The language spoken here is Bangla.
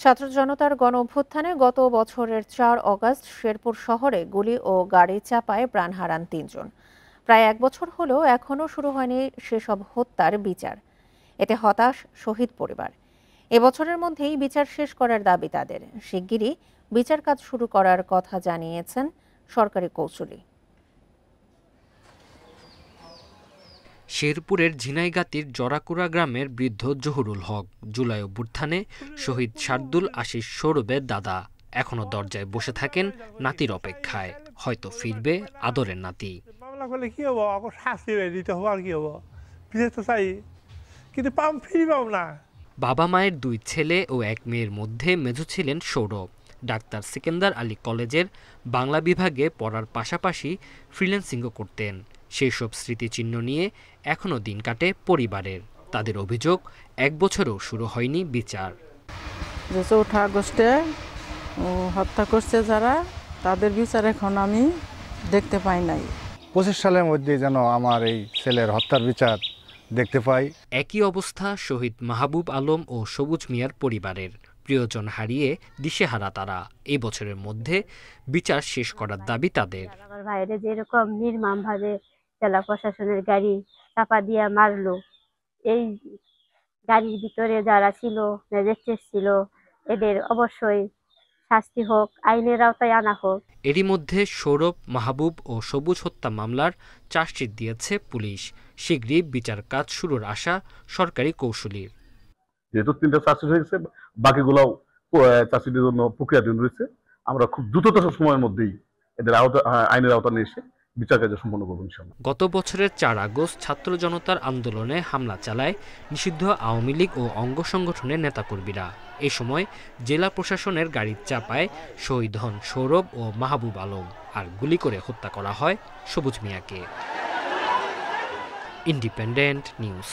ছাত্র জনতার গণ অভ্যুত্থানে গত বছরের ৪ অগস্ট শেরপুর শহরে গুলি ও গাড়ি চাপায় প্রাণ হারান ৩ জন। প্রায় এক বছর হলেও এখনও শুরু হয়নি সেসব হত্যার বিচার। এতে হতাশ শহীদ পরিবার। এবছরের মধ্যেই বিচার শেষ করার দাবি তাদের। শিগগিরই বিচার কাজ শুরু করার কথা জানিয়েছেন সরকারি কৌঁসুলি। শেরপুরের ঝিনাইগাতির জরাকুড়া গ্রামের বৃদ্ধ জহুরুল হক জুলাই অভ্যুত্থানে শহীদ শার্দুল আশিস সৌরভের দাদা এখনো দরজায় বসে থাকেন নাতির অপেক্ষায়। হয়তো ফিরবে আদরের নাতি। মামলা করলে কি হবো, শাস্তি দিতে হবো আর কি হবো, বিচার তো চাই, কিন্তু ফিরি পাবো না। বাবা মায়ের 2 ছেলে ও 1 মেয়ের মধ্যে মেজো ছিলেন সৌরভ। ডাক্তার সিকান্দার আলী কলেজের বাংলা বিভাগে পড়ার পাশাপাশি ফ্রিল্যান্সিংও করতেন। সেই সব স্মৃতিচিহ্ন নিয়ে এখনও দিন কাটে পরিবারের। তাদের অভিযোগ 1 বছরেও শুরু হয়নি বিচার। 4 আগস্টে হত্যা করছে যারা, তাদের বিচার এখন আমি দেখতে পাই নাই। 25 সালের মধ্যে যেন আমার এই ছেলের হত্যার বিচার দেখতে পাই। একই অবস্থা শহীদ মাহবুব আলম ও সবুজ মিয়ার পরিবারের। প্রিয়জন হারিয়ে দিশেহারা তারা। এই বছরের মধ্যে বিচার শেষ করার দাবি তাদের। আমার ভাইরে যেরকম নির্মমভাবে জেলা প্রশাসনের গাড়ি চাপা দিয়ে মারলো, এই গাড়ির ভিতরে যারা ছিল, ম্যাজিস্ট্রেট ছিল, এদের অবশ্যই শাস্তি হোক, আইনের আওতায় আনা হোক। এরই মধ্যে সৌরভ, মাহবুব ও সবুজ হত্যা মামলার চার্জশিট দিয়েছে পুলিশ। শীঘ্রই বিচার কাজ শুরুর আশা সরকারি কৌঁসুলির। যেহেতু 3টা চার্জশিট হয়েছে, বাকিগুলোও চার্জশিটের জন্য প্রক্রিয়াধীন রয়েছে। আমরা খুব দ্রুততম সময়ের মধ্যেই এদের আইনের আওতা নিয়ে এসে বিচার কার্য সম্পন্ন করব ইনশাআল্লাহ। গত বছরের 4 আগস্ট ছাত্র জনতার আন্দোলনে হামলা চালায় নিষিদ্ধ আওয়ামী লীগ ও অঙ্গ সংগঠনের নেতাকর্মীরা। এ সময় জেলা প্রশাসনের গাড়ির চাপায় শহীদ হন সৌরভ ও মাহবুব আলম, আর গুলি করে হত্যা করা হয় সবুজ মিয়াকে। Independent news.